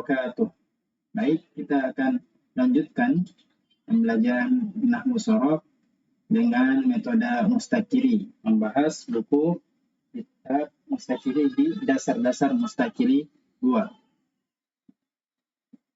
wabarakatuh. Baik, kita akan lanjutkan pembelajaran nahwu shorof dengan metode mustaqili, membahas buku kitab mustaqili di dasar-dasar mustaqili 2.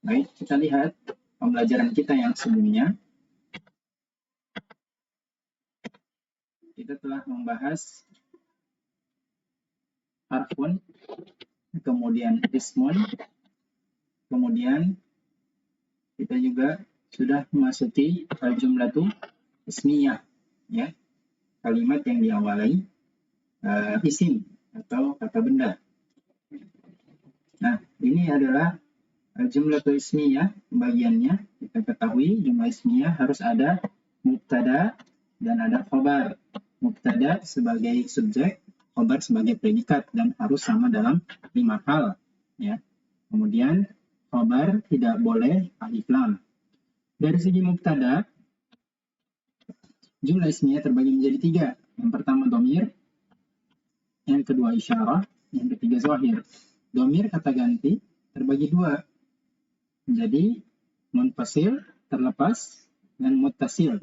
Baik, kita lihat pembelajaran kita yang sebelumnya. Kita telah membahas harfun, kemudian ismun, kemudian kita juga sudah memasuki al-jumlatu ismiyah, ya, kalimat yang diawali isim atau kata benda. Nah, ini adalah al-jumlatu ismiyah. Bagiannya kita ketahui jumlah ismiyah harus ada mubtada dan ada khobar. Mubtada sebagai subjek, khobar sebagai predikat, dan harus sama dalam 5 hal, ya. Kemudian khobar tidak boleh alif lam. Dari segi mubtada, jumlah ismiyah terbagi menjadi 3. Yang pertama domir, yang kedua isyarah, yang ketiga zahir. Domir kata ganti terbagi 2 menjadi munfasil, terlepas, dan muttasil.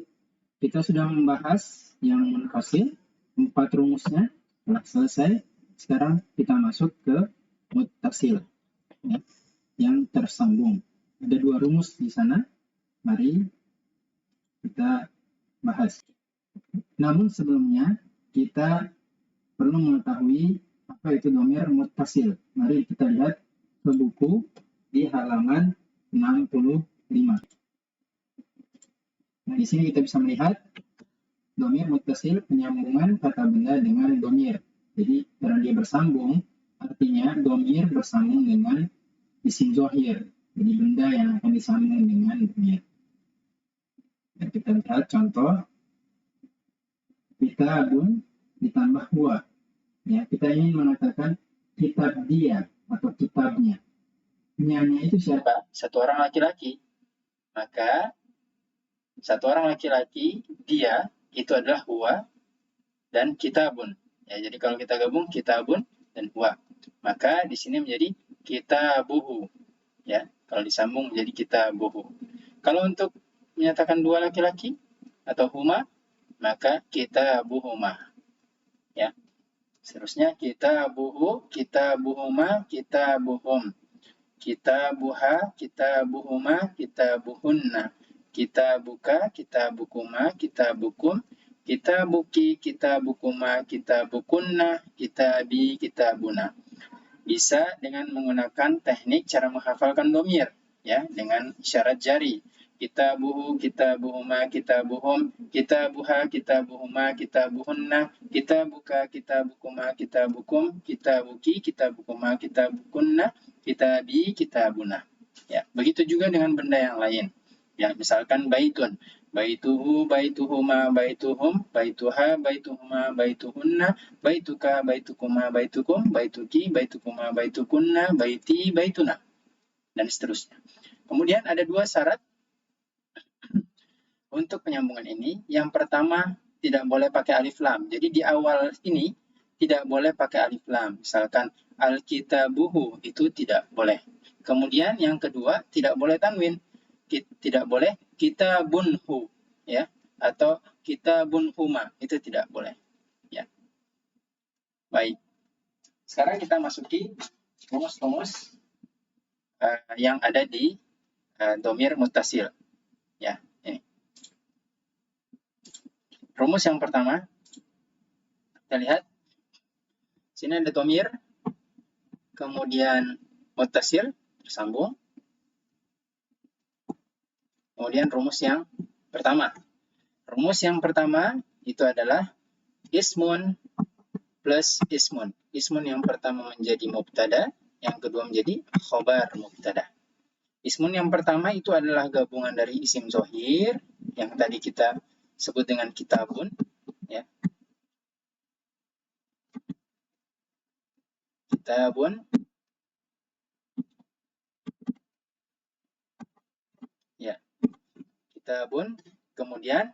Kita sudah membahas yang munfasil, 4 rumusnya telah selesai. Sekarang kita masuk ke muttasil, ya, yang tersambung. Ada 2 rumus di sana. Mari kita bahas. Namun sebelumnya kita perlu mengetahui apa itu domir muttasil. Mari kita lihat ke buku di halaman 65. Nah, di sini kita bisa melihat domir muttasil, penyambungan kata benda dengan domir. Jadi karena dia bersambung, artinya domir bersambung dengan isim zahir. Jadi benda yang akan disambung dengan domir. Dan kita lihat contoh kitabun ditambah huwa. Ya, kita ingin mengatakan kitab dia atau kitabnya. Nya-nya itu siapa? Satu orang laki-laki. Maka satu orang laki-laki, dia itu adalah huwa dan kitabun. Ya, jadi kalau kita gabung kitabun dan huwa, maka di sini menjadi kitabuhu. Ya, kalau disambung menjadi kitabuhu. Kalau untuk menyatakan 2 laki-laki atau huma, maka kitabuhuma. Ya. Seterusnya kitabuhu, kitabuhuma, kitabuhum. Kitabuha, kitabuhuma, kitabuhunna. Kitabuka, kitabukuma, kitabukum. Kitabuki, kitabukuma, kitabukunna. Kitabi, kitabuna. Bisa dengan menggunakan teknik cara menghafalkan domir, ya, dengan isyarat jari. Kitabuhu, kitabuhuma, kitabuhum, kitabuha, kitabuhuma, kitabuhunna, kitabuka, kitabukuma, kitabukum, kitabuki, kitabukuma, kitabukunna, kitabi, kitabuna. Ya, begitu juga dengan benda yang lain. Ya, misalkan baitun, baituhu, baituhuma, baituhum, baituha, baituhuma, baituhunna, baituka, baitukuma, baitukum, baituki, baitukuma, baitukunna, baiti, baituna, dan seterusnya. Kemudian ada 2 syarat untuk penyambungan ini. Yang pertama, tidak boleh pakai alif lam. Jadi di awal ini tidak boleh pakai alif lam. Misalkan al-kitabuhu, itu tidak boleh. Kemudian yang kedua, tidak boleh tanwin. Tidak boleh kitabunhu, ya, atau kitabunhuma, itu tidak boleh, ya. Baik. Sekarang kita masuki rumus-rumus yang ada di domir muttasil, ya. Ini rumus yang pertama, kita lihat sini ada domir, kemudian muttasil tersambung. Kemudian rumus yang pertama. Rumus yang pertama itu adalah ismun plus ismun. Ismun yang pertama menjadi mubtada, yang kedua menjadi khobar mubtada. Ismun yang pertama itu adalah gabungan dari isim zahir yang tadi kita sebut dengan kitabun, ya. Kitabun, ya. Kitabun, kemudian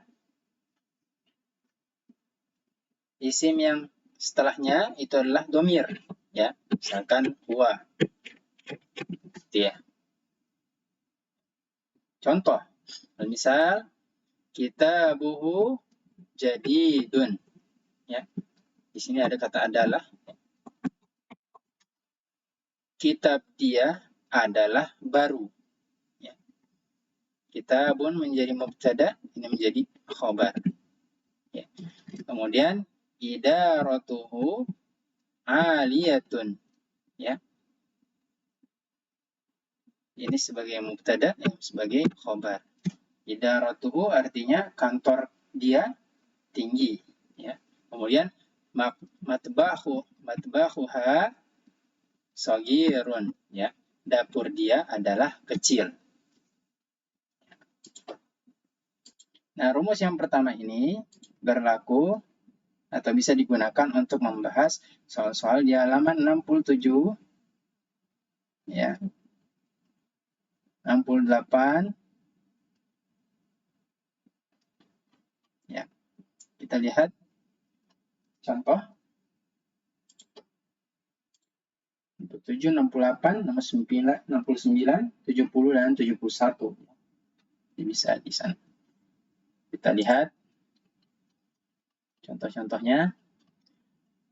isim yang setelahnya itu adalah domir, ya, misalkan huwa, gitu ya. Contoh, misal kitabuhu jadidun. Ya, di sini ada kata adalah. Kitab dia adalah baru. Ya. Kitabun menjadi mubtada, ini menjadi khobar. Ya. Kemudian idaratuhu aliyatun. Ya. Ini sebagai mubtada, sebagai khobar. Idaratuhu artinya kantor dia tinggi. Ya. Kemudian matbahuha sagirun, ya. Dapur dia adalah kecil. Nah, rumus yang pertama ini berlaku atau bisa digunakan untuk membahas soal-soal di halaman 67, ya, 68, ya. Kita lihat contoh 67, 68, 69, 70, dan 71. Ini bisa di sana. Kita lihat contoh-contohnya.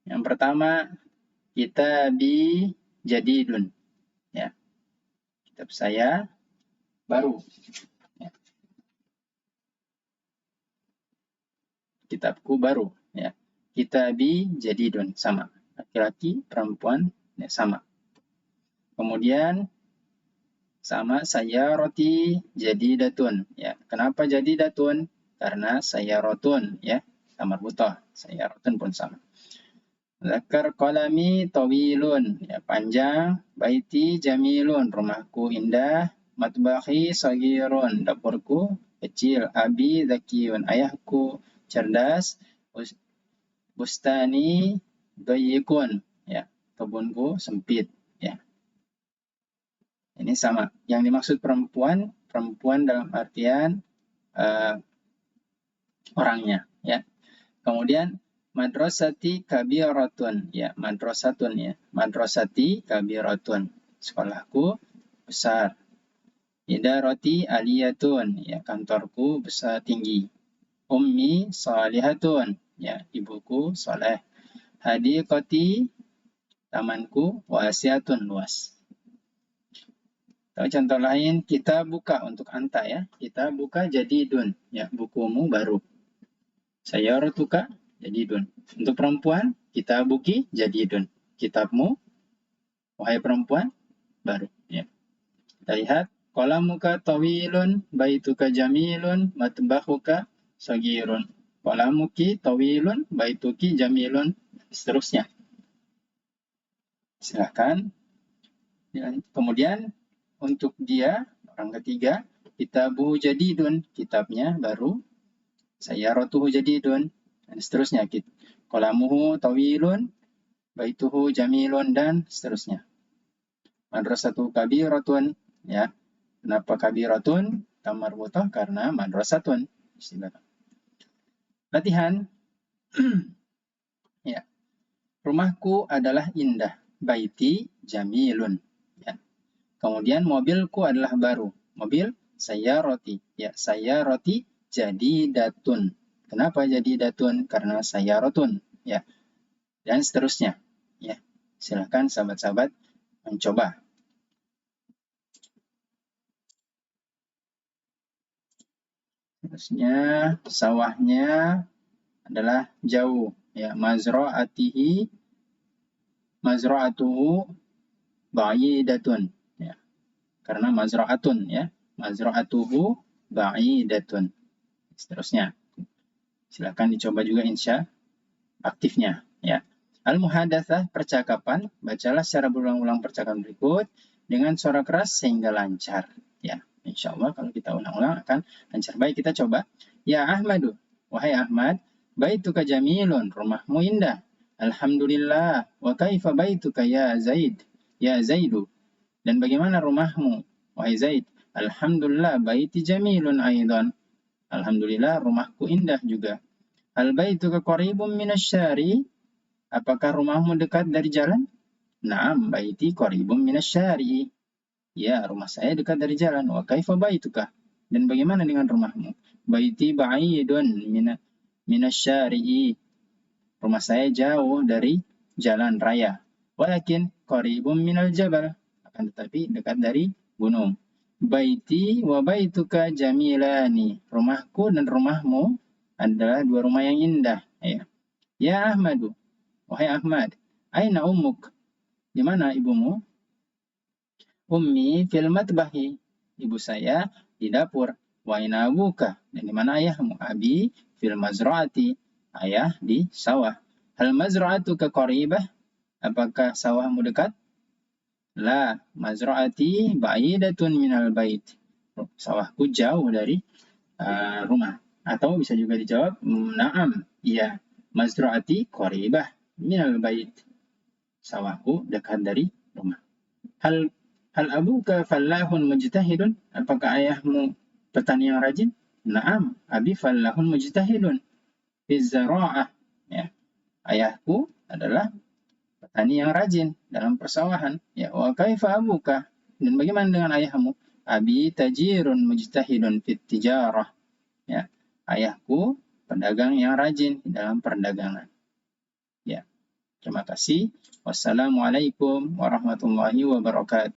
Yang pertama, kitab jadidun. Ya. Kitab saya baru. Ya. Kitabku baru. Ya. Kitabi jadidun, sama. Laki-laki, perempuan, ya, sama. Kemudian sama sayyarati jadidatun. Ya, kenapa jadidatun? Karena sayyarotun, ya, marbutah. Sayyarotun pun sama. Zakar qalami tawilun, ya, panjang. Baiti jamilun, rumahku indah. Matbahi sagirun, dapurku kecil. Abi zakiyun, ayahku cerdas. Bustani dayikun, ya, kebunku sempit, ya. Ini sama. Yang dimaksud perempuan dalam artian orangnya, ya. Kemudian madrasati kabiratun, ya, madrasatun, ya. Madrasati kabiratun, sekolahku besar. Idarati aliyatun, ya, kantorku besar tinggi. Ummi salihatun, ya, ibuku saleh. Hadiqati, tamanku wasiatun, luas. Atau contoh lain, kita buka untuk anta, ya. Kita buka jadidun, ya, bukumu baru. Sayyaratuka jadidun. Untuk perempuan, kita buki jadidun. Kitabmu, wahai perempuan, baru, ya. Kita lihat, qalamuka tawilun, baituka jamilun, matbahuka sagirun. Qalamuki tawilun, baituki jamilun, seterusnya. Silakan. Kemudian untuk dia, orang ketiga, kitabuhu jadidun, kitabnya baru. Sayyaratuhu jadidun, dan seterusnya. Qalamuhu tawilun, baituhu jamilun, dan seterusnya. Madrasatu kabiratun, ya. Kenapa kabiratun? Tamarbutah karena madrasatun. Latihan. Ya. Rumahku adalah indah. Baiti jamilun. Ya. Kemudian mobilku adalah baru. Mobil sayyarati. Ya, sayyarati jadidatun. Kenapa jadidatun? Karena sayyaratun. Ya. Dan seterusnya. Ya. Silakan sahabat-sahabat mencoba. Terusnya sawahnya adalah jauh. Ya, mazra'atuhu ba'idatun, ya. Karena mazra'atun, ya. Mazra'atuhu ba'idatun. Seterusnya. Silakan dicoba juga insya aktifnya, ya. Al-muhadatsah, percakapan. Bacalah secara berulang-ulang percakapan berikut dengan suara keras sehingga lancar, ya. Insya Allah kalau kita ulang-ulang akan lancar. Baik, kita coba. Ya Ahmadu, wahai Ahmad, baituka jamilun, rumahmu indah. Alhamdulillah, wa kaifa baituka ya Zaid, ya Zaidu. Dan bagaimana rumahmu, wahai Zaid? Alhamdulillah, baiti jamilun aidan. Alhamdulillah, rumahku indah juga. Al baituka qaribun minasyari, apakah rumahmu dekat dari jalan? Naam, baiti qaribun minasyari. Ya, rumah saya dekat dari jalan. Wa kaifa baituka? Dan bagaimana dengan rumahmu? Baiti ba'idun minasyari'i. Rumah saya jauh dari jalan raya. Walakin qaribun minal jabal. Akan tetapi dekat dari gunung. Baiti wa baituka jamilani. Rumahku dan rumahmu adalah dua rumah yang indah. Ya Ahmadu. Wahai Ahmad. Aina ummuk? Di mana ibumu? Ummi fil matbahi. Ibu saya di dapur. Wa aina abuka? Dan di mana ayahmu? Abi fil mazra'ati. Ayah di sawah. Hal mazra'atuka qaribah? Apakah sawahmu dekat? La, mazra'ati ba'idatun minal bait. Sawahku jauh dari rumah. Atau bisa juga dijawab, na'am, iya. Mazra'ati qaribah minal bait. Sawahku dekat dari rumah. Hal abuka fallahun mujtahidun? Apakah ayahmu petani yang rajin? Na'am, abi fallahun mujtahidun fi zara'ah. Ya. Ayahku adalah petani yang rajin dalam persawahan. Ya, wa kaifa abuka? Dan bagaimana dengan ayahmu? Abi tajirun mujtahidun fit tijarah. Ya, ayahku pedagang yang rajin dalam perdagangan. Ya. Terima kasih. Wassalamualaikum warahmatullahi wabarakatuh.